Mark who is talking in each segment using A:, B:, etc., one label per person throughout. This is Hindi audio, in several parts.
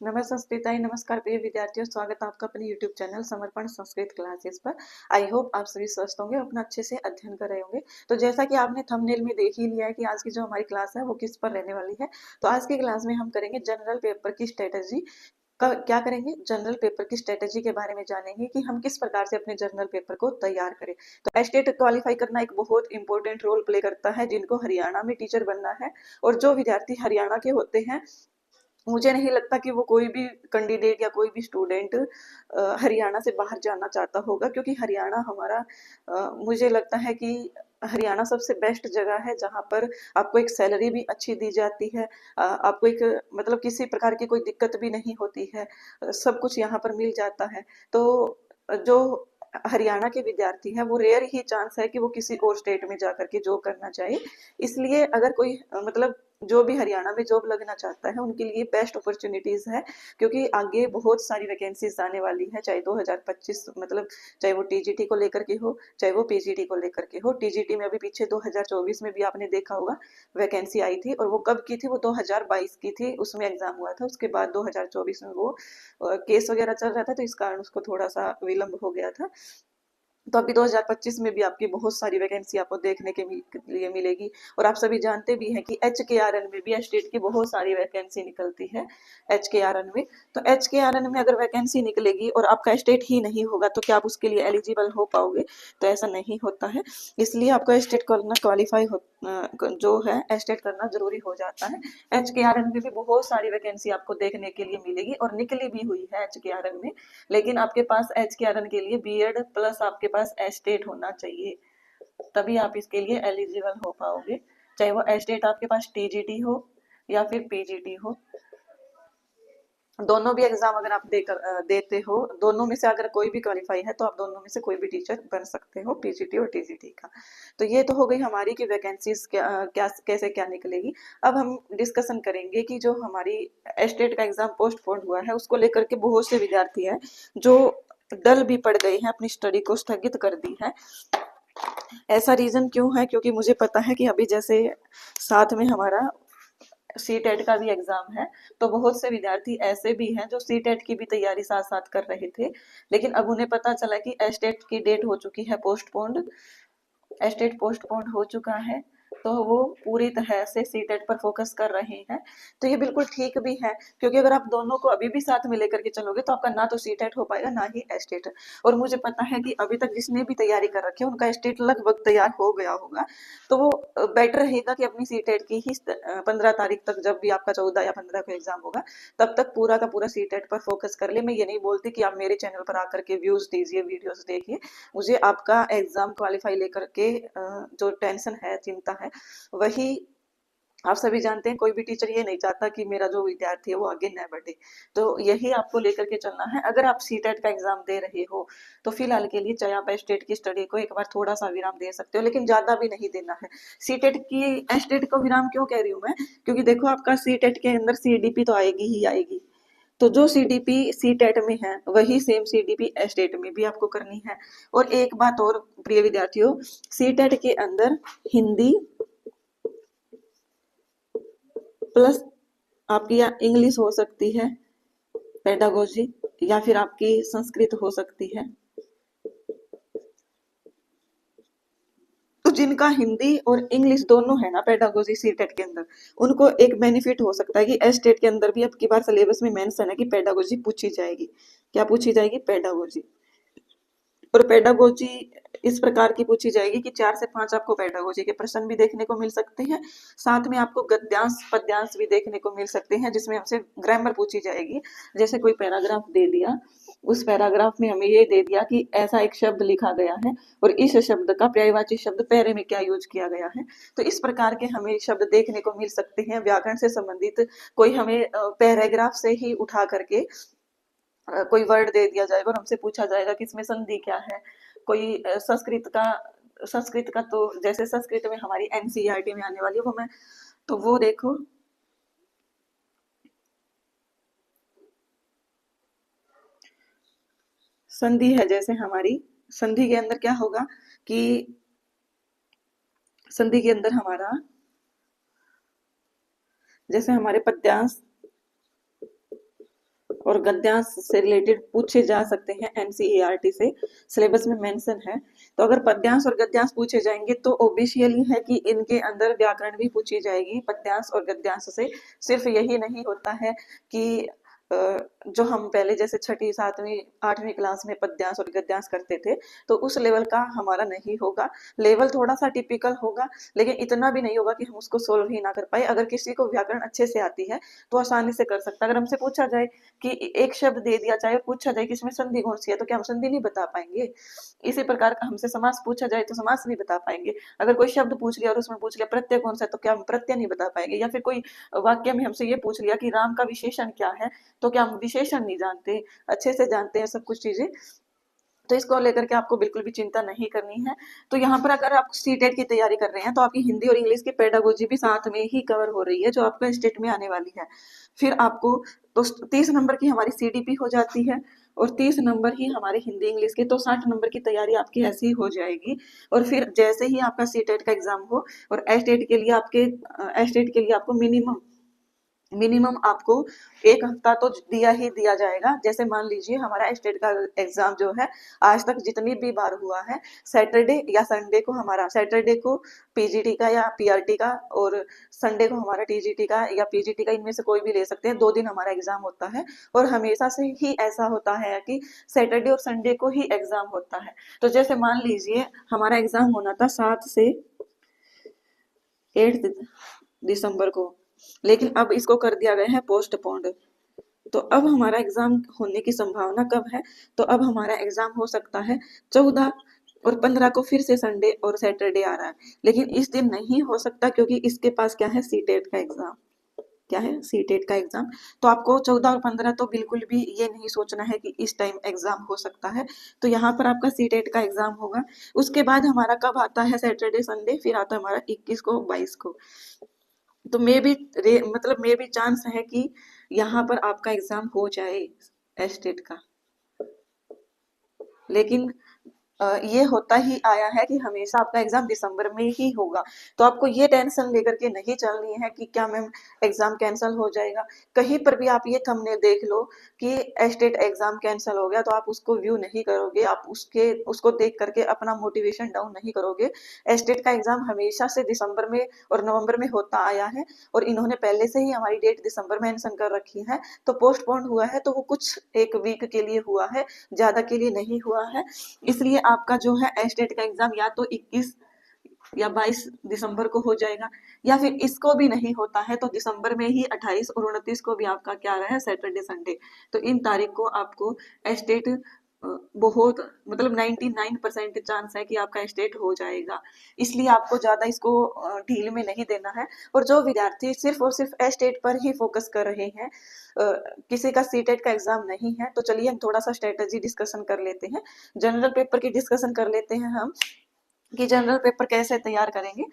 A: नमस्ते, नमस्कार प्रिय विद्यार्थियों, स्वागत है आपका अपने YouTube चैनल समर्पण संस्कृत क्लासेस पर। आई होप आप सभी स्वस्थ होंगे और अपना अच्छे से अध्ययन कर रहे होंगे। तो जैसा कि आपने थंबनेल में देख ही लिया है कि आज की जो हमारी क्लास है वो किस पर रहने वाली है। तो आज की क्लास में हम करेंगे जनरल पेपर की स्ट्रेटेजी का। क्या करेंगे? जनरल पेपर की स्ट्रेटेजी के बारे में जानेंगे कि हम किस प्रकार से अपने जनरल पेपर को तैयार करें। तो एस्टेट क्वालिफाई करना एक बहुत इंपॉर्टेंट रोल प्ले करता है जिनको हरियाणा में टीचर बनना है। और जो विद्यार्थी हरियाणा के होते हैं, मुझे नहीं लगता कि वो कोई भी कैंडिडेट या कोई भी स्टूडेंट हरियाणा से बाहर जाना चाहता होगा, क्योंकि हरियाणा हमारा मुझे लगता है कि हरियाणा सबसे बेस्ट जगह है जहाँ पर आपको एक सैलरी भी अच्छी दी जाती है। आपको एक मतलब किसी प्रकार की कोई दिक्कत भी नहीं होती है। सब कुछ यहाँ पर मिल जाता है। तो जो हरियाणा के विद्यार्थी हैं वो रेयर ही चांस है कि वो किसी और स्टेट में जाकर के जॉब करना चाहे। इसलिए अगर कोई मतलब जो भी हरियाणा में जॉब लगना चाहता है उनके लिए बेस्ट अपॉर्चुनिटीज है, क्योंकि आगे बहुत सारी वैकेंसीज आने वाली है। चाहे 2025 मतलब चाहे वो टीजीटी को लेकर के हो, चाहे वो पीजीटी को लेकर के हो। टीजीटी में अभी पीछे 2024 में भी आपने देखा होगा वैकेंसी आई थी, और वो कब की थी? वो 2022 की थी, उसमें एग्जाम हुआ था। उसके बाद 2024 में वो केस वगैरह चल रहा था, तो इस कारण उसको थोड़ा सा विलंब हो गया था। तो अभी 2025 में भी आपकी बहुत सारी वैकेंसी आपको देखने के लिए मिलेगी। और आप सभी जानते भी हैं कि HKRN में भी स्टेट की बहुत सारी वैकेंसी निकलती है। HKRN में, तो HKRN में अगर वैकेंसी निकलेगी और आपका स्टेट ही नहीं होगा तो क्या आप उसके लिए एलिजिबल हो पाओगे? तो ऐसा नहीं होता है। इसलिए आपको स्टेट करना क्वालिफाई जो है स्टेट करना जरूरी हो जाता है। HKRN में भी बहुत सारी वैकेंसी आपको देखने के लिए मिलेगी और निकली भी हुई है HKRN में। लेकिन आपके पास HKRN के लिए बीएड प्लस आपके पास एस्टेट होना चाहिए, तभी आप इसके लिए एलिजिबल हो पाओगे। चाहे वो एस्टेट आपके पास टीजीटी हो या फिर पीजीटी हो, दोनों भी एग्जाम अगर आप देते हो, दोनों में से अगर कोई भी क्वालिफाई है तो आप दोनों में से कोई भी टीचर बन सकते हो, पीजीटी और टीजीटी का। तो ये तो हो गई हमारी की वैकेंसीज कैसे क्या निकलेगी। अब हम डिस्कशन करेंगे कि जो हमारी स्टेट का एग्जाम पोस्टपोन हुआ है उसको लेकर के बहुत से विद्यार्थी हैं जो डल भी पड़ गए हैं, अपनी स्टडी को स्थगित कर दी है। ऐसा रीजन क्यों है? क्योंकि मुझे पता है कि अभी जैसे साथ में हमारा सीटेट का भी एग्जाम है, तो बहुत से विद्यार्थी ऐसे भी हैं जो सीटेट की भी तैयारी साथ साथ कर रहे थे, लेकिन अब उन्हें पता चला कि एस्टेट की डेट हो चुकी है पोस्टपोन्ड, एस्टेट पोस्टपोन्ड हो चुका है। तो वो पूरी तरह से सीटेट पर फोकस कर रहे हैं। तो ये बिल्कुल ठीक भी है, क्योंकि अगर आप दोनों को अभी भी साथ में लेकर के चलोगे तो आपका ना तो सीटेट हो पाएगा ना ही एस्टेट। और मुझे पता है कि अभी तक जिसने भी तैयारी कर रखी है उनका एस्टेट लगभग तैयार हो गया होगा। तो वो बेटर रहेगा कि अपनी सीटेट की ही 15 तारीख तक, जब भी आपका 14 या 15 को एग्जाम होगा, तब तक पूरा का पूरा सीटेट पर फोकस कर ले। मैं ये नहीं बोलती कि आप मेरे चैनल पर आकर के व्यूज दीजिए, वीडियोस देखिए। मुझे आपका एग्जाम क्वालिफाई लेकर के जो टेंशन है, चिंता है, वही आप सभी जानते हैं। कोई भी टीचर ये नहीं चाहता कि मेरा जो विद्यार्थी है वो आगे न बढ़े। तो यही आपको लेकर के चलना है। अगर आप सीटेट का एग्जाम दे रहे हो तो फिलहाल के लिए चाहे आप स्टेट की स्टडी को एक बार थोड़ा सा विराम दे सकते हो, लेकिन ज्यादा भी नहीं देना है। सीटेट की स्टेट को विराम क्यों कह रही हूँ मैं? क्योंकि देखो आपका सीटेट के अंदर सीडीपी तो आएगी ही आएगी। तो जो सीडीपी सीटेट में है वही सेम सीडीपी स्टेट में भी आपको करनी है। और एक बात और प्रिय विद्यार्थियों, सीटेट के अंदर हिंदी प्लस आपकी या इंग्लिश हो सकती है पेडागोजी, या फिर आपकी संस्कृत हो सकती है। तो जिनका हिंदी और इंग्लिश दोनों है ना पेडागोजी सीटेट के अंदर, उनको एक बेनिफिट हो सकता है कि एस्टेट के अंदर भी अब की बार सिलेबस में मेंशन है कि पेडागोजी पूछी जाएगी। क्या पूछी जाएगी? पेडागोजी। और पेडागोजी इस प्रकार की पूछी जाएगी कि 4 से 5 आपको पेडागोजी के प्रश्न भी देखने को मिल सकते हैं। साथ में आपको गद्यांश पद्यांश भी देखने को मिल सकते हैं, जिसमें हमसे ग्रामर पूछी जाएगी। जैसे कोई पैराग्राफ दे दिया, उस पैराग्राफ में हमें ये दे दिया कि ऐसा एक शब्द लिखा गया है और इस शब्द का पर्यायवाची शब्द पैरे में क्या यूज किया गया है। तो इस प्रकार के हमें शब्द देखने को मिल सकते हैं। व्याकरण से संबंधित कोई हमें पैराग्राफ से ही उठा करके कोई वर्ड दे दिया जाएगा और हमसे पूछा जाएगा कि इसमें संधि क्या है। कोई संस्कृत का तो जैसे संस्कृत में हमारी एनसीईआरटी में आने वाली है वो मैं, तो वो देखो संधि है। जैसे हमारी संधि के अंदर क्या होगा कि संधि के अंदर हमारा जैसे हमारे पद्यांश और गद्यांश से रिलेटेड पूछे जा सकते हैं एनसीईआरटी से, सिलेबस में मेंशन है। तो अगर पद्यांश और गद्यांश पूछे जाएंगे तो ऑब्वियसली है कि इनके अंदर व्याकरण भी पूछी जाएगी पद्यांश और गद्यांश से। सिर्फ यही नहीं होता है कि जो हम पहले जैसे छठी 7वीं 8वीं क्लास में पद्यांश और गद्यांश करते थे तो उस लेवल का हमारा नहीं होगा। लेवल थोड़ा सा टिपिकल होगा, लेकिन इतना भी नहीं होगा कि हम उसको सोल्व ही ना कर पाए। अगर किसी को व्याकरण अच्छे से आती है तो आसानी से कर सकता है। अगर हमसे पूछा जाए कि एक शब्द दे दिया जाए और पूछा जाए कि इसमें संधि कौन सी है, तो क्या हम संधि नहीं बता पाएंगे? इसी प्रकार का हमसे समास पूछा जाए तो समास नहीं बता पाएंगे। अगर कोई शब्द पूछ लिया और उसमें पूछ लिया प्रत्यय कौन सा है, तो क्या हम प्रत्यय नहीं बता पाएंगे? या फिर कोई वाक्य में हमसे ये पूछ लिया कि राम का विशेषण क्या है, तो क्या हम विशेषण नहीं जानते? अच्छे से जानते हैं सब कुछ चीजें। तो इसको लेकर के आपको बिल्कुल भी चिंता नहीं करनी है। तो यहाँ पर अगर आप सीटेट की तैयारी कर रहे हैं तो आपकी हिंदी और इंग्लिश की पेडागोजी भी साथ में ही कवर हो रही है जो आपका स्टेट में आने वाली है। फिर आपको तो 30 नंबर की हमारी सीडीपी हो जाती है और 30 नंबर ही हमारे हिंदी इंग्लिश की, तो 60 नंबर की तैयारी आपकी ऐसी ही हो जाएगी। और फिर जैसे ही आपका सीटेट का एग्जाम हो और एस्टेट के लिए आपको मिनिमम आपको 1 हफ्ता तो दिया ही दिया जाएगा। जैसे मान लीजिए हमारा स्टेट का एग्जाम जो है आज तक जितनी भी बार हुआ है, सैटरडे या संडे को हमारा, सैटरडे को पीजीटी का या पीआरटी का और संडे को हमारा टीजीटी का या पीजीटी का, इनमें से कोई भी ले सकते हैं। 2 दिन हमारा एग्जाम होता है और हमेशा से ही ऐसा होता है कि सैटरडे और संडे को ही एग्जाम होता है। तो जैसे मान लीजिए हमारा एग्जाम होना था 7 से 8 दिसंबर को, लेकिन अब इसको कर दिया गया है पोस्टपोन्ड। तो अब हमारा एग्जाम होने की संभावना कब है? तो अब हमारा एग्जाम हो सकता है 14 और 15 को फिर से संडे और सैटरडे आ रहा है, लेकिन इस दिन नहीं हो सकता क्योंकि इसके पास क्या है, सीटेट का एग्जाम। क्या है? सीटेट का एग्जाम। तो आपको 14 और 15 तो बिल्कुल भी ये नहीं सोचना है कि इस टाइम एग्जाम हो सकता है। तो यहाँ पर आपका सीटेट का एग्जाम होगा। उसके बाद हमारा कब आता है? सैटरडे संडे, फिर आता है हमारा 21 को 22 को। तो मे भी चांस है कि यहाँ पर आपका एग्जाम हो जाए एस्टेट का। लेकिन ये होता ही आया है कि हमेशा आपका एग्जाम दिसंबर में ही होगा। तो आपको ये टेंशन लेकर के नहीं चलनी है कि क्या मैम एग्जाम कैंसिल हो जाएगा। कहीं पर भी आप ये थंबनेल देख लो कि एस्टेट एग्जाम कैंसिल हो गया, तो आप उसको व्यू नहीं करोगे, आप उसको देख करके अपना मोटिवेशन डाउन नहीं करोगे। एस्टेट का एग्जाम हमेशा से दिसंबर में और नवंबर में होता आया है और इन्होंने पहले से ही हमारी डेट दिसंबर में मेंशन कर रखी है। तो पोस्टपोन हुआ है तो वो कुछ एक वीक के लिए हुआ है, ज्यादा के लिए नहीं हुआ है। इसलिए आपका जो है एस्टेट का एग्जाम या तो 21 या 22 दिसंबर को हो जाएगा, या फिर इसको भी नहीं होता है तो दिसंबर में ही 28 और 29 को भी आपका क्या रहा है, सैटरडे संडे। तो इन तारीख को आपको एस्टेट बहुत मतलब 99% चांस है कि आपका स्टेट हो जाएगा। इसलिए आपको ज्यादा इसको ढील में नहीं देना है। और जो विद्यार्थी सिर्फ और सिर्फ स्टेट पर ही फोकस कर रहे हैं, किसी का सीटेट का एग्जाम नहीं है, तो चलिए हम थोड़ा सा स्ट्रेटेजी डिस्कशन कर लेते हैं। जनरल पेपर की डिस्कशन कर लेते हैं हम कि जनरल पेपर कैसे तैयार करेंगे।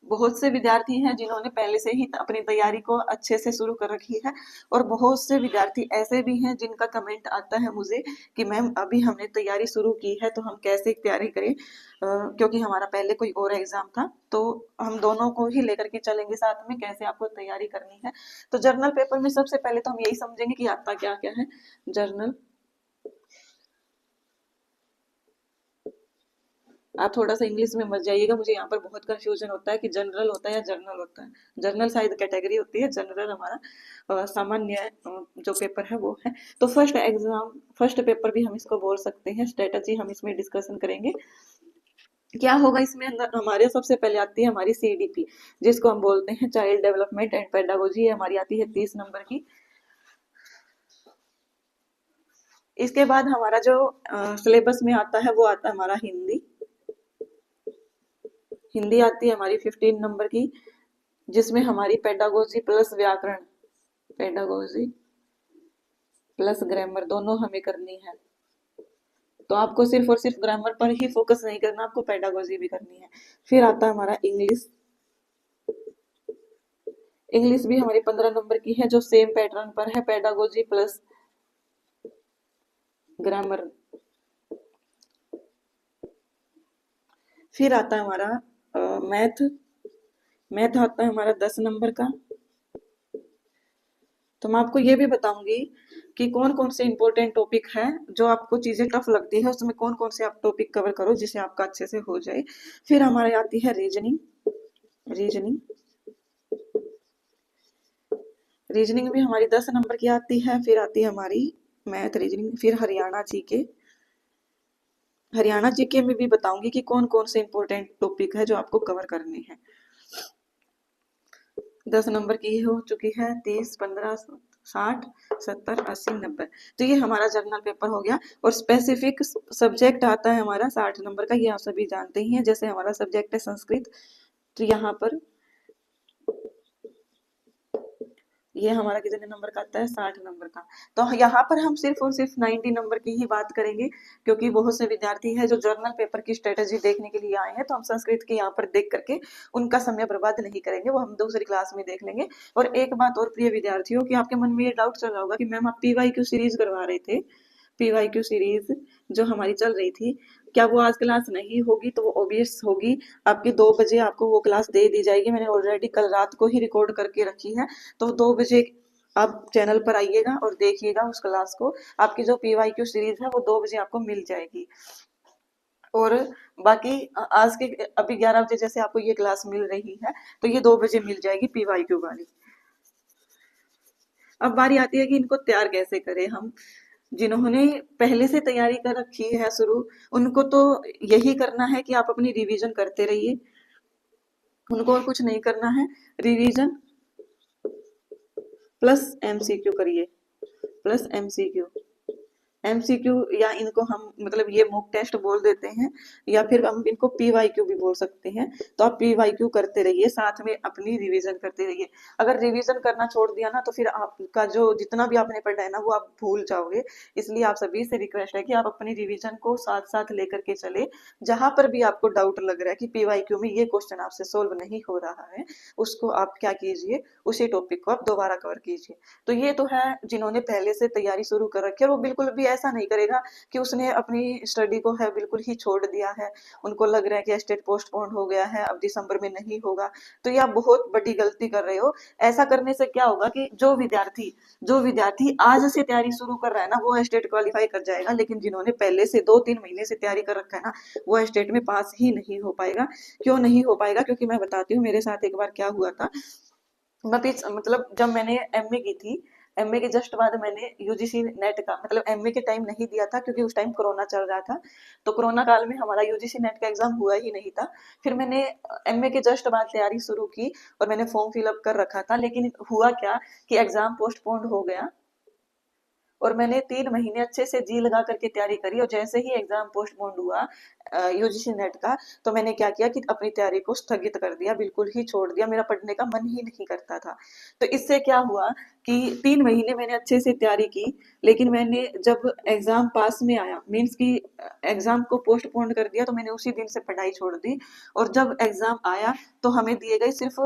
A: बहुत से विद्यार्थी हैं जिन्होंने पहले से ही अपनी तैयारी को अच्छे से शुरू कर रखी है और बहुत से विद्यार्थी ऐसे भी हैं जिनका कमेंट आता है मुझे कि मैम अभी हमने तैयारी शुरू की है तो हम कैसे तैयारी करें, क्योंकि हमारा पहले कोई और एग्जाम था। तो हम दोनों को ही लेकर के चलेंगे साथ में, कैसे आपको तैयारी करनी है। तो जर्नल पेपर में सबसे पहले तो हम यही समझेंगे कि आता क्या क्या है जर्नल। आप थोड़ा सा इंग्लिश में मत जाइएगा, मुझे यहाँ पर बहुत कंफ्यूजन होता है कि जनरल होता है या जर्नल होता है। जनरल शायद कैटेगरी होती है, जनरल हमारा सामान्य जो पेपर है वो है। तो फर्स्ट पेपर भी हम इसको बोल सकते हैं। स्ट्रेटजी हम इसमें डिस्कशन करेंगे। क्या होगा इसमें, अंदर हमारे सबसे पहले आती है हमारी सीडीपी, जिसको हम बोलते हैं चाइल्ड डेवलपमेंट एंड पेडागोजी। हमारी आती है 30 नंबर की। इसके बाद हमारा जो सिलेबस में आता है वो आता है हमारा हिंदी। हिंदी आती है हमारी 15 नंबर की, जिसमें हमारी पेडागोजी प्लस व्याकरण, पेडागोजी प्लस ग्रामर दोनों हमें करनी है। तो आपको सिर्फ और सिर्फ ग्रामर पर ही फोकस नहीं करना, आपको पेडागोजी भी करनी है। फिर आता है हमारा इंग्लिश। इंग्लिश भी हमारी 15 नंबर की है, जो सेम पैटर्न पर है, पेडागोजी प्लस ग्रामर। फिर आता है हमारा मैथ। मैथ आता है हमारा 10 नंबर का। तो मैं आपको ये भी बताऊंगी कि कौन कौन से इंपॉर्टेंट टॉपिक है, जो आपको चीजें टफ लगती है उसमें कौन कौन से आप टॉपिक कवर करो जिससे आपका अच्छे से हो जाए। फिर हमारे आती है रीजनिंग। रीजनिंग रीजनिंग भी हमारी 10 नंबर की आती है। फिर आती है हमारी मैथ, रीजनिंग। फिर हरियाणा जीके। हरियाणा जीके में भी बताऊंगी कि कौन कौन से इंपॉर्टेंट टॉपिक है जो आपको कवर करने हैं। 10 नंबर की हो चुकी है। 30, 15, 60, 70, 80, 90। तो ये हमारा जर्नल पेपर हो गया। और स्पेसिफिक सब्जेक्ट आता है हमारा 60 नंबर का, ये आप सभी जानते ही हैं। जैसे हमारा सब्जेक्ट है संस्कृत, तो यहाँ पर ये हमारा कितने नंबर का आता है, 60 नंबर का। तो यहाँ पर हम सिर्फ और सिर्फ 90 नंबर की ही बात करेंगे, क्योंकि बहुत से विद्यार्थी हैं जो जर्नल पेपर की स्ट्रेटेजी देखने के लिए आए हैं। तो हम संस्कृत के यहाँ पर देख करके उनका समय बर्बाद नहीं करेंगे, वो हम दूसरी क्लास में देख लेंगे। और एक बात और प्रिय विद्यार्थियों, की आपके मन में ये डाउट चल रहा होगा कि मैम आप PYQ सीरीज करवा रहे थे, PYQ सीरीज जो हमारी चल रही थी, क्या वो आज क्लास नहीं होगी? तो वो ऑब्वियस होगी। आपकी 2 बजे आपको वो क्लास दे दी जाएगी। मैंने ऑलरेडी कल रात को ही रिकॉर्ड करके रखी है। तो 2 बजे आप चैनल पर आइएगा और देखिएगा उस क्लास को। आपकी जो PYQ सीरीज है वो 2 बजे आपको मिल जाएगी। और बाकी आज के अभी 11 बजे जैसे आपको ये क्लास मिल रही है, तो ये 2 बजे मिल जाएगी PYQ वाली। अब बारी आती है कि इनको तैयार कैसे करें हम। जिन्होंने पहले से तैयारी कर रखी है शुरू, उनको तो यही करना है कि आप अपनी रिवीजन करते रहिए। उनको और कुछ नहीं करना है। रिवीजन प्लस MCQ करिए, प्लस MCQ। MCQ या इनको हम मतलब ये मॉक टेस्ट बोल देते हैं, या फिर हम इनको PYQ भी बोल सकते हैं। तो आप PYQ करते रहिए, साथ में अपनी रिवीजन करते रहिए। अगर रिवीजन करना छोड़ दिया ना, तो फिर आपका जो जितना भी आपने पढ़ा है ना, वो आप भूल जाओगे। इसलिए आप सभी से रिक्वेस्ट है कि आप अपनी रिवीजन को साथ साथ लेकर के चले। जहां पर भी आपको डाउट लग रहा है कि PYQ में ये क्वेश्चन आपसे सोल्व नहीं हो रहा है, उसको आप क्या कीजिए, उसी टॉपिक को आप दोबारा कवर कीजिए। तो ये तो है जिन्होंने पहले से तैयारी शुरू कर रखी है। और वो बिल्कुल भी ऐसा नहीं करेगा कि उसने अपनी स्टडी को है बिल्कुल ही छोड़ दिया है, उनको लग रहा है कि स्टेट पोस्टपोन हो गया है, अब दिसंबर में नहीं होगा। तो ये आप बहुत बड़ी गलती कर रहे हो। ऐसा करने से क्या होगा कि जो विद्यार्थी आज से तैयारी शुरू कर रहा है ना, वो स्टेट क्वालिफाई कर जाएगा। लेकिन जिन्होंने पहले से 2-3 महीने से तैयारी कर रखा है ना, वो स्टेट में पास ही नहीं हो पाएगा। क्यों नहीं हो पाएगा? क्योंकि मैं बताती हूँ मेरे साथ एक बार क्या हुआ था। मतलब जब मैंने MA की थी, MA के जस्ट बाद मैंने UGC नेट का मतलब MA के टाइम नहीं दिया था, क्योंकि उस टाइम कोरोना चल रहा था। तो कोरोना काल में हमारा UGC नेट का एग्जाम हुआ ही नहीं था। फिर मैंने MA के जस्ट बाद तैयारी शुरू की और मैंने फॉर्म फिलअप कर रखा था। लेकिन हुआ क्या कि एग्जाम पोस्टपोन्ड हो गया, और मैंने 3 महीने अच्छे से जी लगा करके तैयारी करी। और जैसे ही एग्जाम पोस्टपोन्ड हुआ UGC नेट का, तो मैंने क्या किया कि अपनी तैयारी को स्थगित कर दिया, बिल्कुल ही छोड़ दिया। मेरा पढ़ने का मन ही नहीं करता था। तो इससे क्या हुआ कि 3 महीने मैंने अच्छे से तैयारी की, लेकिन मैंने जब एग्जाम पास में आया, मीन्स की एग्जाम को पोस्टपोन्ड कर दिया, तो मैंने उसी दिन से पढ़ाई छोड़ दी। और जब एग्जाम आया तो हमें दिए गए सिर्फ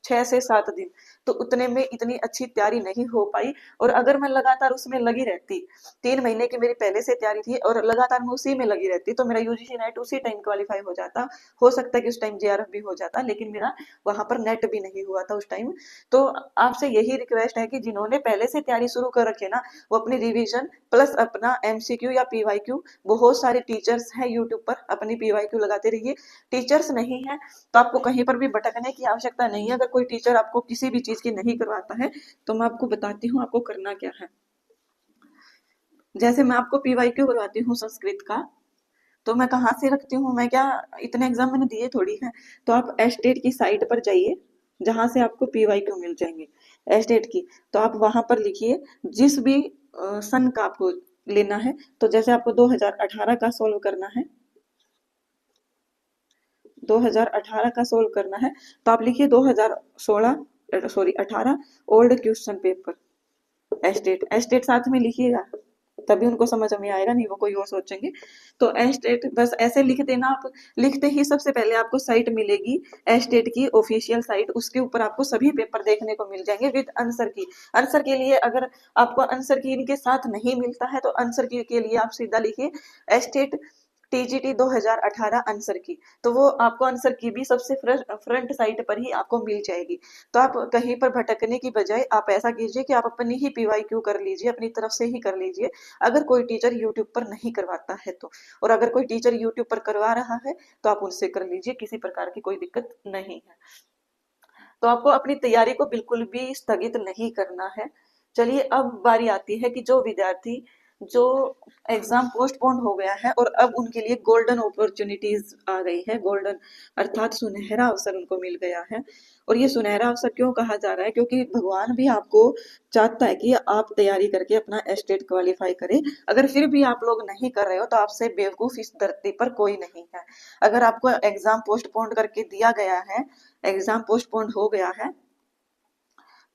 A: 6 से 7 दिन। तो उतने में इतनी अच्छी तैयारी नहीं हो पाई। और अगर मैं लगातार उसमें लगी रहती, 3 महीने की मेरी पहले से तैयारी थी और लगातार मैं उसी में लगी रहती, तो मेरा UGC नेट उसी टाइम क्वालिफाई हो जाता। हो सकता है कि उस टाइम JRF भी हो जाता, लेकिन मेरा वहां पर नेट भी नहीं हुआ था उस टाइम। तो आपसे यही रिक्वेस्ट है कि जिन्होंने पहले से तैयारी शुरू कर रखी है ना, वो अपनी रिविजन प्लस अपना MCQ या PYQ, बहुत सारे टीचर्स हैं यूट्यूब पर, अपनी PYQ लगाते रहिए। टीचर्स नहीं है तो आपको कहीं पर भी भटकने की आवश्यकता नहीं है। अगर कोई टीचर आपको किसी भी चीज की नहीं करवाता है, तो मैं आपको बताती हूँ आपको करना क्या है। जैसे मैं आपको PYQ करवाती हूँ संस्कृत का, तो मैं कहाँ से रखती हूँ, मैं क्या इतने एग्जाम मैंने दिए थोड़ी है। तो आप एस्टेट की साइट पर जाइए, जहां से आपको PYQ मिल जाएंगे एस्टेट की। तो आप वहां पर लिखिए जिस भी सन का आपको लेना है। तो जैसे आपको 2018 का सोल्व करना है, 2018 का सोल्व करना है, तो आप लिखिए 18 old question paper estate. Estate साथ में लिखिएगा, तभी उनको समझ में आएगा, नहीं वो कोई और सोचेंगे। तो एस्टेट बस ऐसे लिख देना। आप लिखते ही सबसे पहले आपको साइट मिलेगी एस्टेट की ऑफिशियल साइट, उसके ऊपर आपको सभी पेपर देखने को मिल जाएंगे विद आंसर की। आंसर के लिए अगर आपको आंसर की इनके साथ नहीं मिलता है, तो आंसर की के लिए आप सीधा लिखिए एस्टेट टीजीटी 2018 आंसर की, तो वो आपको आंसर की भी सबसे फ्रंट साइड पर ही आपको मिल जाएगी। तो आप कहीं पर भटकने की बजाय आप ऐसा कीजिए कि आप अपनी ही पीवाईक्यू कर लीजिए, अपनी तरफ से ही कर लीजिए, अगर कोई टीचर यूट्यूब पर नहीं करवाता है तो। और अगर कोई टीचर यूट्यूब पर करवा रहा है तो आप उनसे कर लीजिए, किसी प्रकार की कोई दिक्कत नहीं है। तो आपको अपनी तैयारी को बिल्कुल भी स्थगित नहीं करना है। चलिए अब बारी आती है कि जो विद्यार्थी जो एग्जाम पोस्टपोन हो गया है और अब उनके लिए गोल्डन अपॉर्चुनिटीज आ गई है, गोल्डन अर्थात सुनहरा अवसर उनको मिल गया है। और ये सुनहरा अवसर क्यों कहा जा रहा है, क्योंकि भगवान भी आपको चाहता है कि आप तैयारी करके अपना स्टेट क्वालिफाई करें। अगर फिर भी आप लोग नहीं कर रहे हो तो आपसे बेवकूफ इस धरती पर कोई नहीं है। अगर आपको एग्जाम पोस्टपोन करके दिया गया है, एग्जाम पोस्टपोन हो गया है,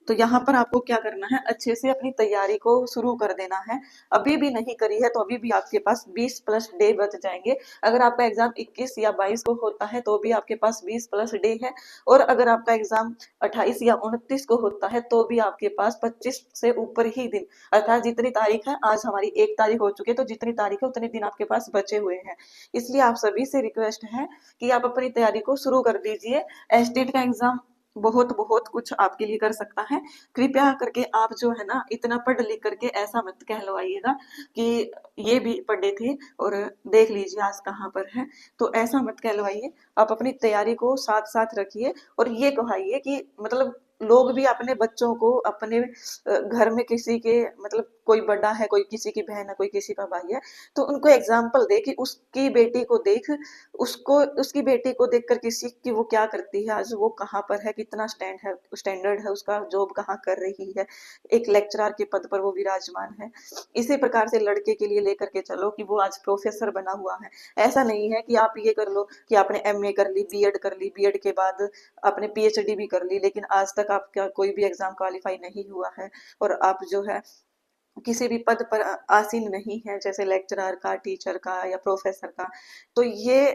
A: तो यहाँ पर आपको क्या करना है, अच्छे से अपनी तैयारी को शुरू कर देना है। अभी भी नहीं करी है तो अभी भी आपके पास 20 प्लस डे बच जाएंगे। अगर आपका एग्जाम 21 या 22 को होता है तो भी आपके पास 20 प्लस डे है, और अगर आपका एग्जाम 28 या 29 को होता है तो भी आपके पास 25 से ऊपर ही दिन, अर्थात जितनी तारीख है, आज हमारी 1 तारीख हो चुकी है, तो जितनी तारीख है उतने दिन आपके पास बचे हुए हैं। इसलिए आप सभी से रिक्वेस्ट है कि आप अपनी तैयारी को शुरू कर दीजिए। एसटेट का एग्जाम बहुत बहुत कुछ आपके लिए कर सकता है। कृपया करके आप जो है ना, इतना पढ़ लिख करके ऐसा मत कहलवाइएगा कि ये भी पढ़े थे और देख लीजिए आज कहाँ पर है, तो ऐसा मत कहलवाइए। आप अपनी तैयारी को साथ साथ रखिए और ये कहाइए कि मतलब लोग भी अपने बच्चों को अपने घर में किसी के मतलब कोई बड़ा है, कोई किसी की बहन है, कोई किसी का भाई है, तो उनको एग्जाम्पल दे कि उसकी बेटी को देख, उसको उसकी बेटी को देखकर किसी की वो क्या करती है, आज वो कहाँ पर है, कितना स्टैंडर्ड है उसका, जॉब कहाँ कर रही है, एक लेक्चरर के पद पर वो विराजमान है। इसी प्रकार से लड़के के लिए लेकर के चलो कि वो आज प्रोफेसर बना हुआ है। ऐसा नहीं है कि आप ये कर लो कि आपने एमए कर ली, बीएड कर ली, बीएड के बाद आपने पीएचडी भी कर ली, लेकिन आज तक आपका कोई भी एग्जाम क्वालिफाई नहीं हुआ है और आप जो है किसी भी पद पर आसीन नहीं है, जैसे लेक्चरर का, टीचर का या प्रोफेसर का, तो ये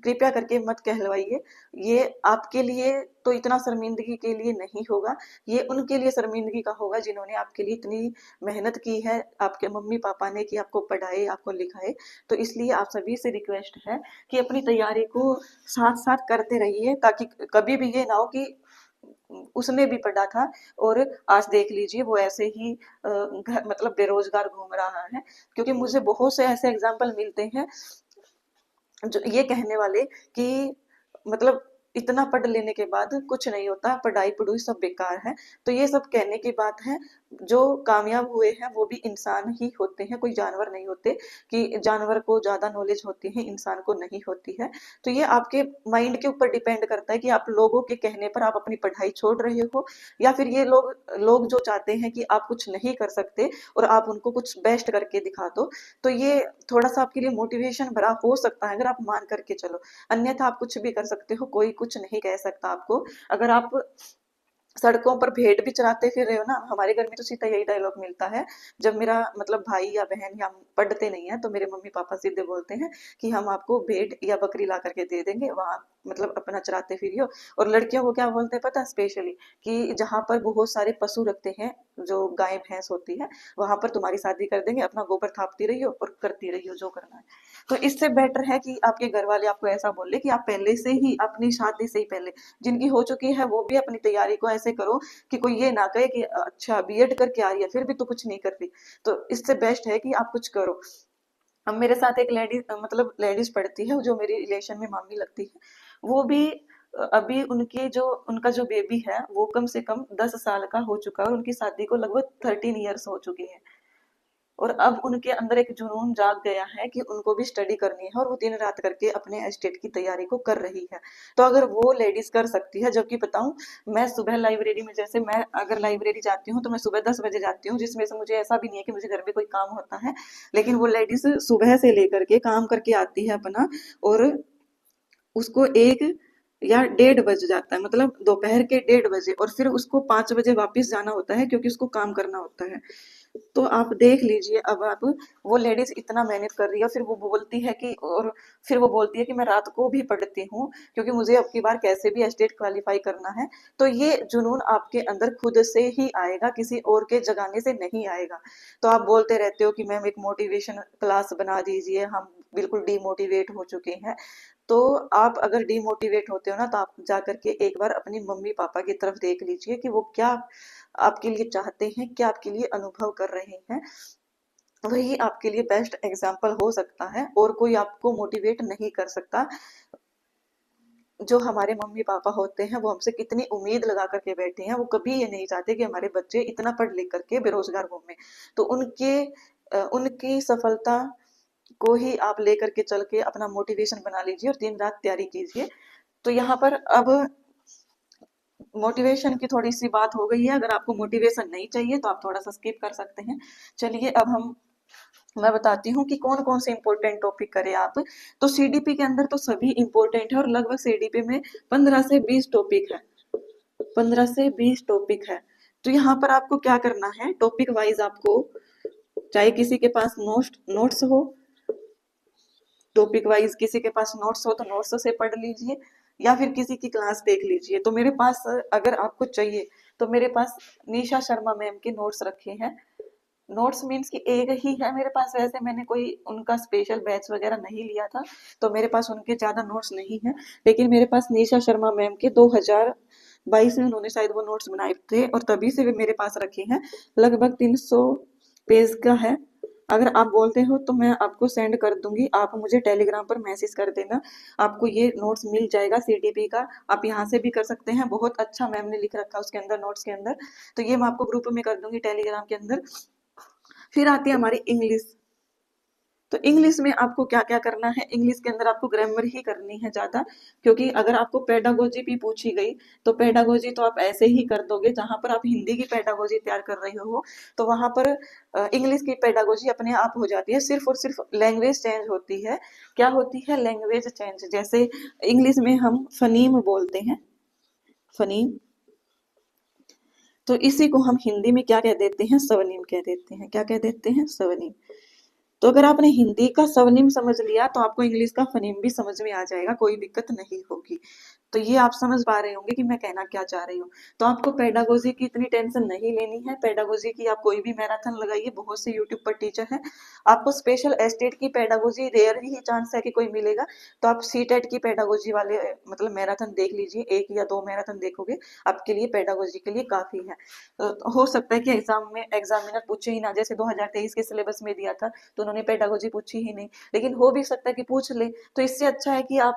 A: कृपया करके मत कहलवाइए। ये आपके लिए तो इतना शर्मिंदगी के लिए नहीं होगा, ये उनके लिए शर्मिंदगी का होगा जिन्होंने आपके लिए इतनी मेहनत की है, आपके मम्मी पापा ने, कि आपको पढ़ाए, आपको लिखाए। तो इसलिए आप सभी से रिक्वेस्ट है कि अपनी तैयारी को साथ साथ करते रहिए, ताकि कभी भी ये ना हो कि उसने भी पढ़ा था और आज देख लीजिए वो ऐसे ही मतलब बेरोजगार घूम रहा है। क्योंकि मुझे बहुत से ऐसे एग्जाम्पल मिलते हैं जो ये कहने वाले कि मतलब इतना पढ़ लेने के बाद कुछ नहीं होता, पढ़ाई पढ़ूई सब बेकार है। तो ये सब कहने की बात है। जो कामयाब हुए हैं वो भी इंसान ही होते हैं, कोई जानवर नहीं होते कि जानवर को ज्यादा नॉलेज होती है, इंसान को नहीं होती है। तो ये आपके माइंड के ऊपर डिपेंड करता है कि आप लोगों के कहने पर आप अपनी पढ़ाई छोड़ रहे हो, या फिर ये लोग लोग जो चाहते हैं कि आप कुछ नहीं कर सकते और आप उनको कुछ बेस्ट करके दिखा दो। तो ये थोड़ा सा आपके लिए मोटिवेशन भरा हो सकता है अगर आप मान करके चलो, अन्यथा आप कुछ भी कर सकते हो, कोई कुछ नहीं कह सकता आपको। अगर आप सड़कों पर भेड़ भी चराते फिर रहे हो ना, हमारे घर में तो सीधा यही डायलॉग मिलता है। जब मेरा मतलब भाई या बहन या हम पढ़ते नहीं है तो मेरे मम्मी पापा सीधे बोलते हैं कि हम आपको भेड़ या बकरी ला करके दे देंगे, वहां मतलब अपना चराते फिरियो। और लड़कियों को क्या बोलते हैं पता है, स्पेशली कि जहाँ पर बहुत सारे पशु रखते हैं, जो गाय भैंस होती है, वहां पर तुम्हारी शादी कर देंगे, अपना गोबर थापती रहियो और करती रहियो जो करना है। तो इससे बेटर है कि आपके घर वाले आपको ऐसा बोले कि आप पहले से ही अपनी शादी से ही पहले, जिनकी हो चुकी है वो भी अपनी तैयारी को ऐसे करो कि कोई ये ना कहे कि अच्छा बीएड करके आ रही है फिर भी तो कुछ नहीं कर रही। तो इससे बेस्ट है कि आप कुछ करो। अब मेरे साथ एक लेडीज मतलब लेडीज पढ़ती है जो मेरी रिलेशन में मामी लगती है, वो भी अभी उनकी जो उनका जो बेबी है वो कम से कम 10 साल का हो चुका है और उनकी शादी को लगभग 13 ईयर्स हो चुके हैं। और अब उनके अंदर एक जुनून जाग गया है कि उनको भी स्टडी करनी है और वो दिन रात करके अपने एस्टेट की तैयारी को कर रही है। तो अगर वो लेडीज कर सकती है, जबकि बताऊं मैं सुबह लाइब्रेरी में, जैसे मैं अगर लाइब्रेरी जाती हूँ तो मैं सुबह 10 बजे जाती हूँ, जिसमें से मुझे ऐसा भी नहीं है कि मुझे घर में कोई काम होता है, लेकिन वो लेडीज सुबह से लेकर के काम करके आती है अपना, और उसको 1 या 1:30 बज जाता है, मतलब दोपहर के 1:30 बजे, और फिर उसको 5 बजे वापस जाना होता है क्योंकि उसको काम करना होता है। तो आप देख लीजिए, अब आप वो लेडीज इतना मेहनत कर रही है, फिर वो बोलती है कि, और फिर वो बोलती है कि मैं रात को भी पढ़ती हूँ क्योंकि मुझे अब की बार कैसे भी स्टेट क्वालिफाई करना है। तो ये जुनून आपके अंदर खुद से ही आएगा, किसी और के जगाने से नहीं आएगा। तो आप बोलते रहते हो कि मैम एक मोटिवेशन क्लास बना दीजिए, हम बिल्कुल डिमोटिवेट हो चुके हैं। तो आप अगर डिमोटिवेट होते हो ना, तो आप जा करके एक बार अपनी मम्मी पापा की तरफ देख लीजिए कि वो क्या आपके लिए चाहते हैं, क्या आपके लिए अनुभव कर रहे हैं। वही आपके लिए बेस्ट एग्जाम्पल हो सकता है, और कोई आपको मोटिवेट नहीं कर सकता। जो हमारे मम्मी पापा होते हैं वो हमसे कितनी उम्मीद लगा करके बैठे हैं, वो कभी ये नहीं चाहते कि हमारे बच्चे इतना पढ़ लिख करके बेरोजगार घूमे। तो उनकी सफलता को ही आप लेकर के चल के अपना मोटिवेशन बना लीजिए और दिन रात तैयारी कीजिए। तो यहाँ पर अब मोटिवेशन की थोड़ी सी बात हो गई है। अगर आपको मोटिवेशन नहीं चाहिए तो आप थोड़ा सा स्किप कर सकते हैं। चलिए अब मैं बताती हूँ कि कौन कौन से इंपॉर्टेंट टॉपिक करें आप। तो सीडीपी के अंदर तो सभी इंपॉर्टेंट है, और लगभग सीडीपी में 15 से 20 टॉपिक है। 15 से 20 टॉपिक है। तो यहाँ पर आपको क्या करना है, टॉपिक वाइज आपको, चाहे किसी के पास नोट्स हो, टॉपिक वाइज किसी के पास नोट्स हो तो नोट्स से पढ़ लीजिए, या फिर किसी की क्लास देख लीजिए। तो मेरे पास अगर आपको चाहिए तो मेरे पास निशा शर्मा मैम के नोट्स रखे हैं। नोट्स मीन्स कि एक ही है मेरे पास, वैसे मैंने कोई उनका स्पेशल बैच वगैरह नहीं लिया था, तो मेरे पास उनके ज्यादा नोट्स नहीं है। लेकिन मेरे पास निशा शर्मा मैम के 2022 में उन्होंने शायद वो नोट्स बनाए थे, और तभी से वे मेरे पास रखे हैं। लगभग 300 पेज का है। अगर आप बोलते हो तो मैं आपको सेंड कर दूंगी, आप मुझे टेलीग्राम पर मैसेज कर देना, आपको ये नोट्स मिल जाएगा सीडीपी का। आप यहाँ से भी कर सकते हैं, बहुत अच्छा मैम ने लिख रखा है उसके अंदर, नोट्स के अंदर। तो ये मैं आपको ग्रुप में कर दूंगी टेलीग्राम के अंदर। फिर आती है हमारी इंग्लिश। तो इंग्लिश में आपको क्या क्या करना है, इंग्लिश के अंदर आपको ग्रामर ही करनी है ज्यादा, क्योंकि अगर आपको पेडागोजी भी पूछी गई तो पेडागोजी तो आप ऐसे ही कर दोगे। जहां पर आप हिंदी की पेडागोजी तैयार कर रहे हो, तो वहां पर इंग्लिश की पेडागोजी अपने आप हो जाती है। सिर्फ और सिर्फ लैंग्वेज चेंज होती है। क्या होती है, लैंग्वेज चेंज। जैसे इंग्लिश में हम फनीम बोलते हैं, फनीम, तो इसी को हम हिंदी में क्या कह देते हैं, स्वनिम कह देते हैं। क्या कह देते हैं, स्वनिम। तो अगर आपने हिंदी का स्वनिम समझ लिया तो आपको इंग्लिश का फनीम भी समझ में आ जाएगा, कोई दिक्कत नहीं होगी। तो ये आप समझ पा रहे होंगे कि मैं कहना क्या चाह रही हूँ। तो आपको पेडागोजी की इतनी टेंशन नहीं लेनी है। पेडागोजी की आप कोई भी मैराथन लगाइए, बहुत से यूट्यूब पर टीचर हैं। आपको स्पेशल एस्टेट की पेडागोजी रेयर ही चांस है कि कोई मिलेगा, तो आप सी टेट की पेडागोजी वाले मतलब मैराथन देख लीजिए। 1 या 2 मैराथन देखोगे, आपके लिए पेडागोजी के लिए काफी है। हो सकता है कि एग्जाम में एग्जामिनर पूछे ही ना, जैसे 2023 के सिलेबस में दिया था तो उन्होंने पेडागोजी पूछी ही नहीं, लेकिन हो भी सकता है कि पूछ ले। तो इससे अच्छा है कि आप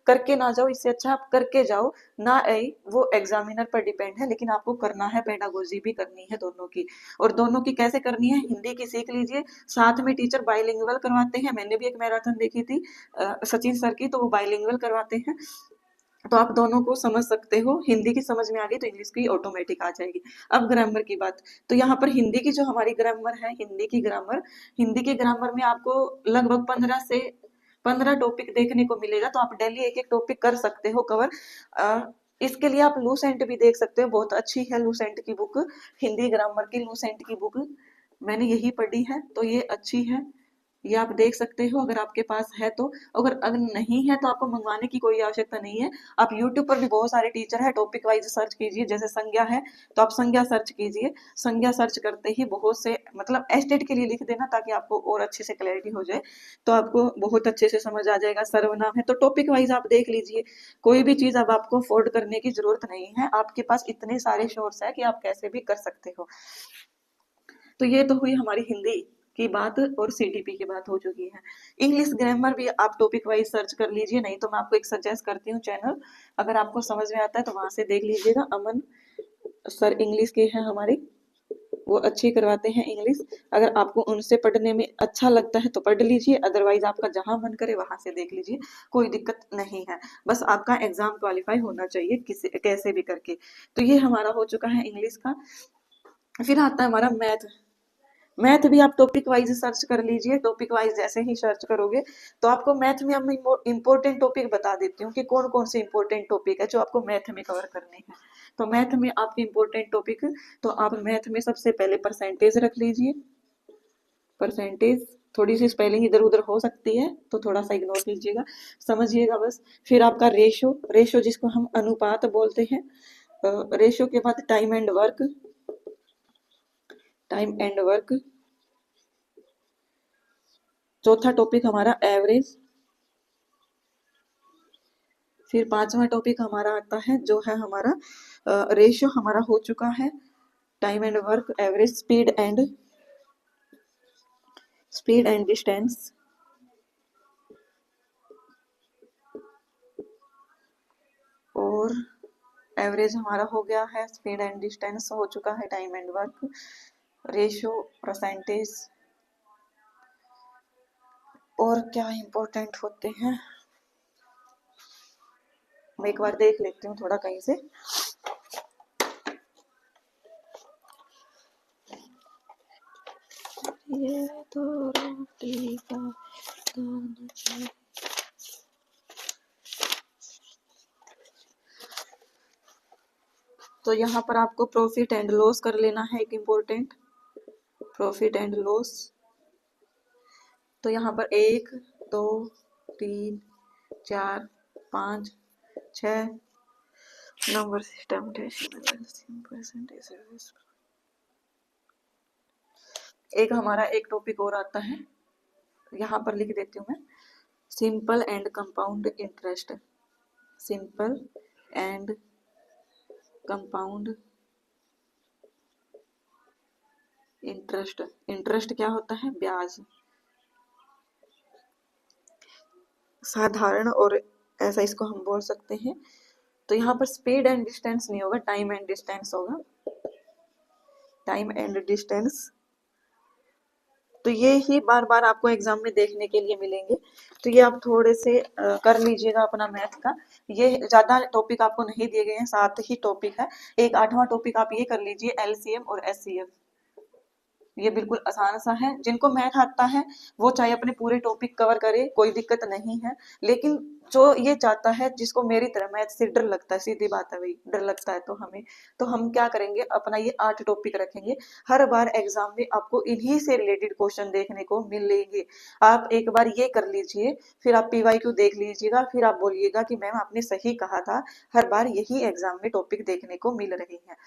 A: करके ना जाओ, इससे अच्छा आप करके जाओ। ना आई वो एग्जामिनर पर डिपेंड है, लेकिन आपको करना है, पेडागोजी भी करनी है दोनों की। और दोनों की कैसे करनी है, हिंदी की सीख लीजिए, साथ में टीचर बाइलिंगुअल करवाते हैं। मैंने भी एक मैराथन देखी थी सचिन सर की, तो वो बाइलिंगुअल करवाते हैं। तो आप दोनों को समझ सकते हो। हिंदी की समझ में आ गई तो इंग्लिश की ऑटोमेटिक आ जाएगी। अब ग्रामर की बात, तो यहाँ पर हिंदी की जो हमारी ग्रामर है, हिंदी की ग्रामर में आपको लगभग 15 टॉपिक देखने को मिलेगा। तो आप डेली एक एक टॉपिक कर सकते हो कवर। इसके लिए आप लूसेंट भी देख सकते हो, बहुत अच्छी है लूसेंट की बुक, हिंदी ग्रामर की लूसेंट की बुक मैंने यही पढ़ी है, तो ये अच्छी है। ये आप देख सकते हो अगर आपके पास है तो। अगर नहीं है तो आपको मंगवाने की कोई आवश्यकता नहीं है। आप यूट्यूब पर भी बहुत सारे टीचर है, टॉपिक वाइज सर्च कीजिए। जैसे संज्ञा है तो आप संज्ञा सर्च कीजिए। संज्ञा सर्च करते ही बहुत से, मतलब एस्टेट के लिए लिख देना ताकि आपको और अच्छे से क्लैरिटी हो जाए, तो आपको बहुत अच्छे से समझ आ जाएगा। सर्वनाम है तो टॉपिक वाइज आप देख लीजिए। कोई भी चीज अब आपको अफोर्ड करने की जरूरत नहीं है, आपके पास इतने सारे सोर्स है कि आप कैसे भी कर सकते हो। तो ये तो हुई हमारी हिंदी की बात, और सीडीपी की बात हो चुकी है। इंग्लिश ग्रामर भी आप टॉपिक वाइज सर्च कर लीजिए, नहीं तो मैं आपको एक सजेस्ट करती हूँ चैनल, अगर आपको समझ में आता है तो वहां से देख लीजिएगा। अमन सर इंग्लिश के हैं हमारे, वो अच्छी करवाते हैं इंग्लिश। अगर आपको उनसे पढ़ने में अच्छा लगता है तो पढ़ लीजिए, अदरवाइज आपका जहां मन करे वहां से देख लीजिए, कोई दिक्कत नहीं है। बस आपका एग्जाम क्वालिफाई होना चाहिए किसी कैसे भी करके। तो ये हमारा हो चुका है इंग्लिश का। फिर आता है हमारा मैथ। मैथ भी आप टॉपिक वाइज सर्च कर लीजिए। टॉपिक वाइज जैसे ही सर्च करोगे तो आपको मैथ में हम इंपॉर्टेंट टॉपिक बता देती हूँ कि कौन कौन से इंपॉर्टेंट टॉपिक है जो आपको मैथ में कवर करने हैं। तो मैथ में आपके इंपॉर्टेंट टॉपिक, तो आप मैथ में सबसे पहले परसेंटेज रख लीजिए। परसेंटेज, थोड़ी सी स्पेलिंग इधर उधर हो सकती है तो थोड़ा सा इग्नोर कीजिएगा, समझिएगा बस। फिर आपका रेशो, रेशो जिसको हम अनुपात बोलते हैं। रेशो के बाद time and work, time and work, चौथा टॉपिक हमारा एवरेज। फिर पांचवा टॉपिक हमारा आता है जो है हमारा रेशियो हमारा हो चुका है, time and work, average, speed and distance. और एवरेज हमारा हो गया है, स्पीड एंड डिस्टेंस हो चुका है, time and work, ratio, percentage. और क्या इंपॉर्टेंट होते हैं, मैं एक बार देख लेती हूँ थोड़ा कहीं से। ये तो रोटी का दाना। तो यहाँ पर आपको प्रॉफिट एंड लॉस कर लेना है, एक इम्पोर्टेंट प्रॉफिट एंड लॉस। तो यहाँ पर 1 2 3 4 5 6 नंबर सिस्टम, एक हमारा एक टॉपिक और आता है, यहाँ पर लिख देती हूँ मैं, simple and compound interest. Simple and compound interest. Interest क्या होता है, ब्याज। साधारण और ऐसा इसको हम बोल सकते हैं। तो यहाँ पर स्पीड एंड डिस्टेंस नहीं होगा, टाइम एंड डिस्टेंस होगा, टाइम एंड डिस्टेंस। तो ये ही बार बार आपको एग्जाम में देखने के लिए मिलेंगे, तो ये आप थोड़े से कर लीजिएगा अपना मैथ का। ये ज्यादा टॉपिक आपको नहीं दिए गए हैं, 7 ही टॉपिक है। एक 8वां टॉपिक आप ये कर लीजिए, एलसीएम और एचसीएफ। ये बिल्कुल आसान सा है, जिनको मैथ आता है वो चाहे अपने पूरे टॉपिक कवर करे, कोई दिक्कत नहीं है। लेकिन जो ये चाहता है, जिसको मेरी तरह मैथ से डर लगता है, सीधी बात है भाई, डर लगता है, तो हम क्या करेंगे, अपना ये 8 टॉपिक रखेंगे। हर बार एग्जाम में आपको इन्हीं से रिलेटेड क्वेश्चन देखने को मिलेंगे। आप एक बार ये कर लीजिए, फिर आप पीवाईक्यू देख लीजिएगा, फिर आप बोलिएगा कि मैम आपने सही कहा था, हर बार यही एग्जाम में टॉपिक देखने को मिल रहे हैं।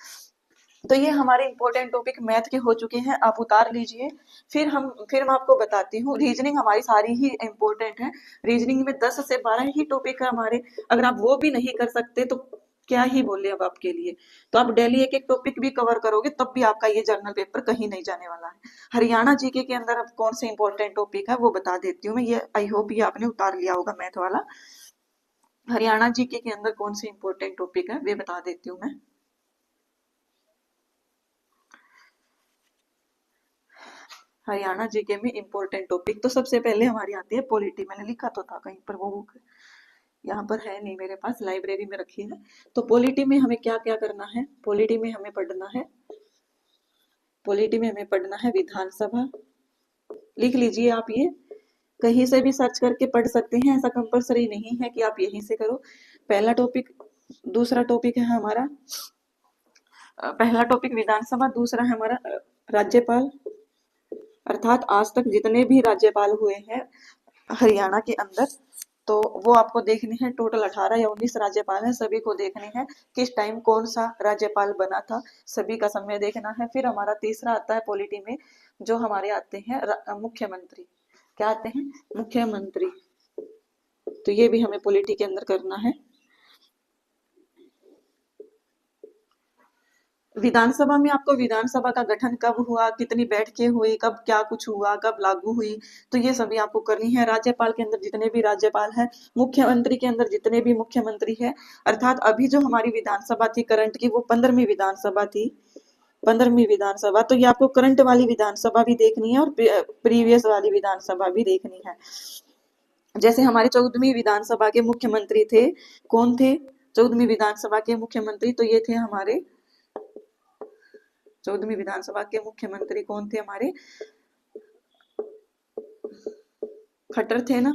A: तो ये हमारे इंपॉर्टेंट टॉपिक मैथ के हो चुके हैं, आप उतार लीजिए। फिर मैं आपको बताती हूँ, रीजनिंग हमारी सारी ही इंपॉर्टेंट है। रीजनिंग में 10 से 12 ही टॉपिक है हमारे, अगर आप वो भी नहीं कर सकते तो क्या ही बोले अब आपके लिए। तो आप डेली एक एक टॉपिक भी कवर करोगे तब भी आपका ये जर्नल पेपर कहीं नहीं जाने वाला है। हरियाणा जीके के अंदर अब कौन से इंपॉर्टेंट टॉपिक है वो बता देती हूँ मैं, ये आई होप ये आपने उतार लिया होगा मैथ वाला। हरियाणा जीके के अंदर कौन से इंपॉर्टेंट टॉपिक है वे बता देती हूँ मैं। हरियाणा जीके में इंपॉर्टेंट टॉपिक, तो सबसे पहले हमारी आती है पॉलिटी। मैंने लिखा तो था कहीं पर, वो बुक यहाँ पर है नहीं मेरे पास, लाइब्रेरी में रखी है। तो पॉलिटी में हमें क्या क्या करना है, पॉलिटी में हमें पढ़ना है विधानसभा। लिख लीजिए आप, ये कहीं से भी सर्च करके पढ़ सकते हैं, ऐसा कंपलसरी नहीं है कि आप यहीं से करो। पहला टॉपिक। दूसरा टॉपिक है हमारा, पहला टॉपिक विधानसभा, दूसरा है हमारा राज्यपाल, अर्थात आज तक जितने भी राज्यपाल हुए हैं हरियाणा के अंदर, तो वो आपको देखने हैं। टोटल 18 या 19 राज्यपाल हैं, सभी को देखने हैं, किस टाइम कौन सा राज्यपाल बना था, सभी का समय देखना है। फिर हमारा तीसरा आता है पॉलिटी में, जो हमारे आते हैं मुख्यमंत्री। क्या आते हैं, मुख्यमंत्री। तो ये भी हमें पॉलिटी के अंदर करना है। विधानसभा में आपको विधानसभा का गठन कब हुआ, कितनी बैठकें हुई, कब क्या कुछ हुआ, कब लागू हुई, तो ये सभी आपको करनी है। राज्यपाल के अंदर जितने भी राज्यपाल हैं, मुख्यमंत्री के अंदर जितने भी मुख्यमंत्री है, अर्थात अभी जो हमारी विधानसभा थी करंट की, वो 15वीं विधानसभा थी, 15वीं विधानसभा। तो ये आपको करंट वाली विधानसभा भी देखनी है और प्रीवियस वाली विधानसभा भी देखनी है। जैसे हमारी 14वीं विधानसभा के मुख्यमंत्री थे, कौन थे 14वीं विधानसभा के मुख्यमंत्री, तो ये थे हमारे 14वीं विधानसभा के मुख्यमंत्री कौन थे हमारे, खट्टर थे ना,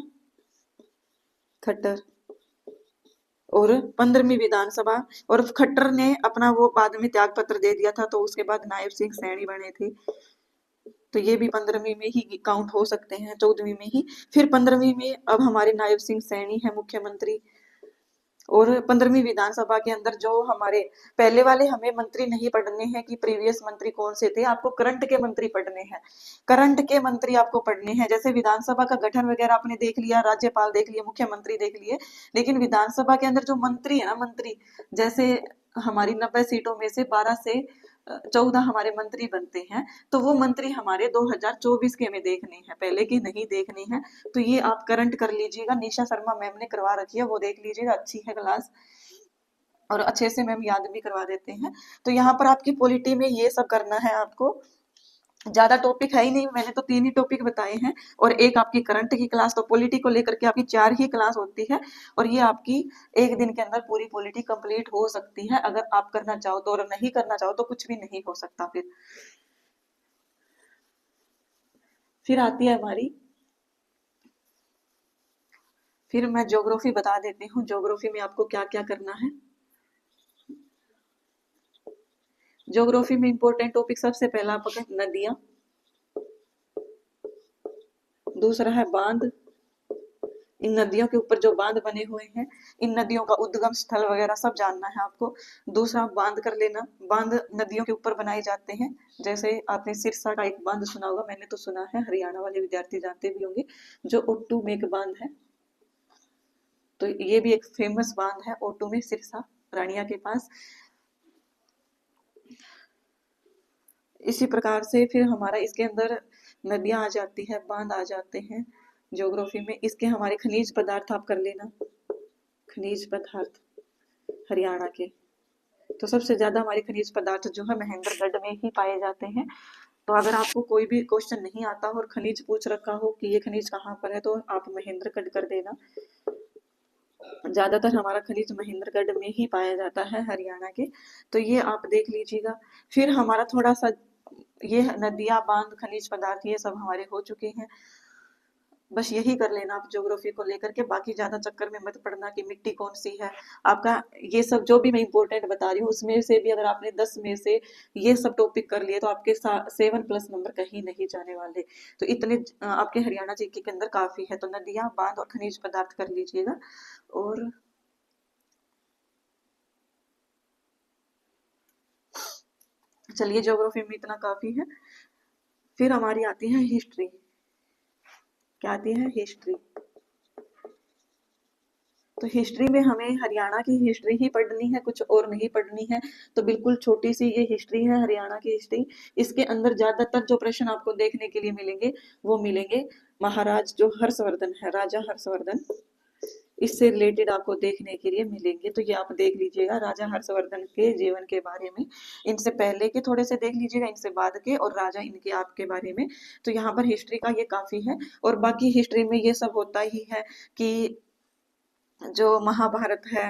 A: खट्टर। और 15वीं विधानसभा, और खट्टर ने अपना वो बाद में त्याग पत्र दे दिया था, तो उसके बाद नायब सिंह सैनी बने थे, तो ये भी 15वीं में ही काउंट हो सकते हैं, 14वीं में ही। फिर 15वीं में अब हमारे नायब सिंह सैनी है मुख्यमंत्री। और 15वीं विधानसभा के अंदर जो हमारे पहले वाले हमें मंत्री नहीं पढ़ने हैं कि प्रीवियस मंत्री कौन से थे, आपको करंट के मंत्री पढ़ने हैं। करंट के मंत्री आपको पढ़ने हैं। जैसे विधानसभा का गठन वगैरह आपने देख लिया, राज्यपाल देख लिया, मुख्यमंत्री देख लिए, लेकिन विधानसभा के अंदर जो मंत्री है ना, मंत्री जैसे हमारी 90 सीटों में से 12 से 14 हमारे मंत्री बनते हैं, तो वो मंत्री हमारे 2024 के में देखने हैं, पहले की नहीं देखने हैं। तो ये आप करंट कर लीजिएगा, निशा शर्मा मैम ने करवा रखी है, वो देख लीजिएगा, अच्छी है क्लास और अच्छे से मैम याद भी करवा देते हैं। तो यहाँ पर आपकी पॉलिटी में ये सब करना है आपको। ज्यादा टॉपिक है ही नहीं, मैंने तो 3 ही टॉपिक बताए हैं और एक आपकी करंट की क्लास। तो पॉलिटी को लेकर के आपकी 4 ही क्लास होती है और ये आपकी एक दिन के अंदर पूरी पॉलिटी कंप्लीट हो सकती है अगर आप करना चाहो तो, और नहीं करना चाहो तो कुछ भी नहीं हो सकता। फिर आती है हमारी, फिर मैं ज्योग्राफी बता देती हूँ। ज्योग्राफी में आपको क्या क्या करना है। ज्योग्राफी में इंपॉर्टेंट टॉपिक सबसे पहला आपका नदियां, दूसरा है बांध, इन नदियों के ऊपर जो बांध बने हुए हैं, इन नदियों का उद्गम स्थल वगैरह सब जानना है आपको। दूसरा बांध कर लेना, बांध नदियों के ऊपर बनाए जाते हैं। जैसे आपने सिरसा का एक बांध सुना होगा, मैंने तो सुना है, हरियाणा वाले विद्यार्थी जानते भी होंगे, जो ओट्टू में एक बांध है। तो ये भी एक फेमस बांध है, ओट्टू में, सिरसा रानिया के पास। इसी प्रकार से फिर हमारा इसके अंदर नदियां आ जाती है, बांध आ जाते हैं ज्योग्राफी में। इसके हमारे खनिज पदार्थ आप कर लेना, खनिज पदार्थ हरियाणा के। तो सबसे ज्यादा हमारे खनिज पदार्थ जो है महेंद्रगढ़ में ही पाए जाते हैं। तो अगर आपको कोई भी क्वेश्चन नहीं आता हो और खनिज पूछ रखा हो कि ये खनिज कहाँ पर है, तो आप महेंद्रगढ़ कर देना। ज्यादातर हमारा खनिज महेंद्रगढ़ में ही पाया जाता है हरियाणा के। तो ये आप देख लीजिएगा। फिर हमारा थोड़ा सा ये नदियां, बांध, खनिज पदार्थ ये सब हमारे हो चुके हैं। बस यही कर लेना आप ज्योग्राफी को लेकर के, बाकी ज्यादा चक्कर में मत पड़ना कि मिट्टी कौन सी है आपका। ये सब जो भी मैं इंपॉर्टेंट बता रही हूँ उसमें से भी अगर आपने 10 में से ये सब टॉपिक कर लिए तो आपके 7+ नंबर कहीं नहीं जाने वाले। तो इतने आपके हरियाणा जीके के अंदर काफी है। तो नदियां, बांध और खनिज पदार्थ कर लीजिएगा। और चलिए, ज्योग्राफी में इतना काफी है। फिर हमारी आती है हिस्ट्री। क्या आती है? हिस्ट्री। तो हिस्ट्री में हमें हरियाणा की हिस्ट्री ही पढ़नी है, कुछ और नहीं पढ़नी है। तो बिल्कुल छोटी सी ये हिस्ट्री है, हरियाणा की हिस्ट्री। इसके अंदर ज्यादातर जो प्रश्न आपको देखने के लिए मिलेंगे वो मिलेंगे महाराज जो हर्षवर्धन है, राजा हर्षवर्धन, इससे रिलेटेड आपको देखने के लिए मिलेंगे। तो ये आप देख लीजिएगा राजा हर्षवर्धन के जीवन के बारे में। इनसे पहले के थोड़े से देख लीजिएगा, इनसे बाद के, और राजा इनके आपके बारे में। तो यहाँ पर हिस्ट्री का ये काफी है। और बाकी हिस्ट्री में ये सब होता ही है कि जो महाभारत है,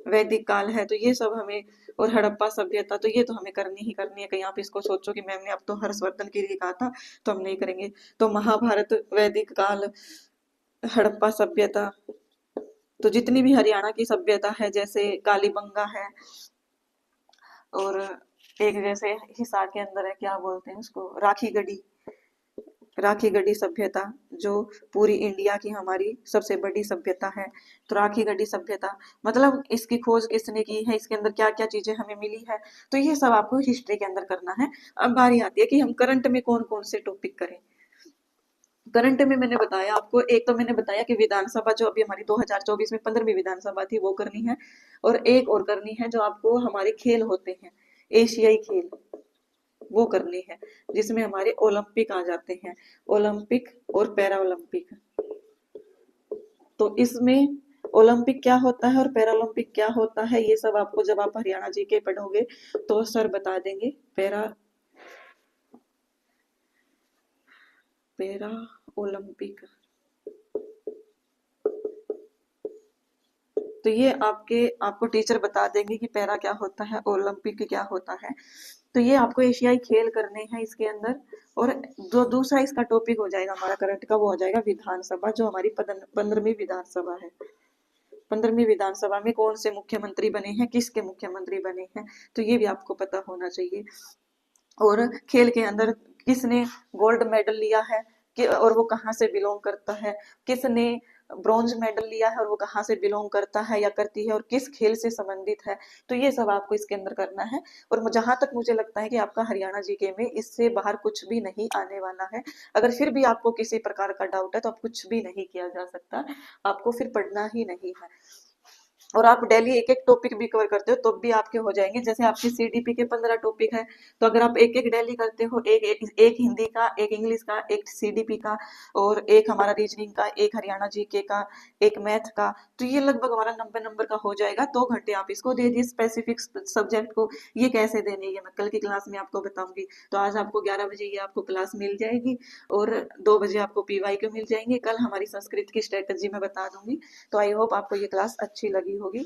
A: वैदिक काल है, तो ये सब हमें, और हड़प्पा सभ्यता, तो ये तो हमें करनी ही करनी है। कहीं आप इसको सोचो कि मैम ने अब तो हर्षवर्धन के लिए कहा था तो हम नहीं करेंगे। तो महाभारत, वैदिक काल, हड़प्पा सभ्यता, तो जितनी भी हरियाणा की सभ्यता है, जैसे कालीबंगा है, और एक जैसे हिसार के अंदर है, क्या बोलते हैं उसको, राखी गढ़ी, राखी गढ़ी सभ्यता, जो पूरी इंडिया की हमारी सबसे बड़ी सभ्यता है। तो राखी गढ़ी सभ्यता मतलब इसकी खोज किसने की है, इसके अंदर क्या क्या चीजें हमें मिली है, तो ये सब आपको हिस्ट्री के अंदर करना है। अब बारी आती है कि हम करंट में कौन कौन से टॉपिक करें। करंट में मैंने बताया आपको, एक तो मैंने बताया कि विधानसभा जो अभी हमारी 2024 में 15वीं विधानसभा थी वो करनी है, और एक और करनी है जो आपको हमारे खेल होते हैं, एशियाई खेल, वो करनी है, जिसमें हमारे ओलंपिक आ जाते हैं, ओलंपिक और पैरा ओलंपिक। तो इसमें ओलंपिक क्या होता है और पैरा ओलंपिक क्या होता है, ये सब आपको जब आप हरियाणा जी के पढ़ोगे तो सर बता देंगे। पैरा ओलंपिक, तो ये आपको टीचर बता देंगे कि पैरा क्या होता है, ओलंपिक क्या होता है। तो ये आपको एशियाई खेल करने हैं इसके अंदर। और जो दूसरा इसका टॉपिक हो जाएगा हमारा करंट का, वो हो जाएगा विधानसभा, जो हमारी 15वीं विधानसभा है। 15वीं विधानसभा में कौन से मुख्यमंत्री बने हैं, किसके मुख्यमंत्री बने हैं, तो ये भी आपको पता होना चाहिए। और खेल के अंदर किसने गोल्ड मेडल लिया है, और वो कहाँ से बिलोंग करता है, किसने ब्रॉन्ज मेडल लिया है और वो कहाँ से बिलोंग करता है या करती है और किस खेल से संबंधित है। तो ये सब आपको इसके अंदर करना है। और जहां तक मुझे लगता है कि आपका हरियाणा जीके में इससे बाहर कुछ भी नहीं आने वाला है। अगर फिर भी आपको किसी प्रकार का डाउट है तो अब कुछ भी नहीं किया जा सकता, आपको फिर पढ़ना ही नहीं है। और आप डेली एक एक टॉपिक भी कवर करते हो तो भी आपके हो जाएंगे। जैसे आपके सीडीपी के 15 टॉपिक है, तो अगर आप एक एक डेली करते हो, एक हिंदी का, एक इंग्लिश का, एक सीडीपी का, और एक हमारा रीजनिंग का, एक हरियाणा जीके का, एक मैथ का, तो ये लगभग हमारा 90 नंबर का हो जाएगा। 2 घंटे आप इसको दे दिए स्पेसिफिक सब्जेक्ट को। ये कैसे देने, ये मैं कल की क्लास में आपको बताऊंगी। तो आज आपको 11 बजे ये आपको क्लास मिल जाएगी और 2 बजे आपको पीवाई के मिल जाएंगे। कल हमारी संस्कृत की स्ट्रेटेजी मैं बता दूंगी। तो आई होप आपको ये क्लास अच्छी लगी होगी।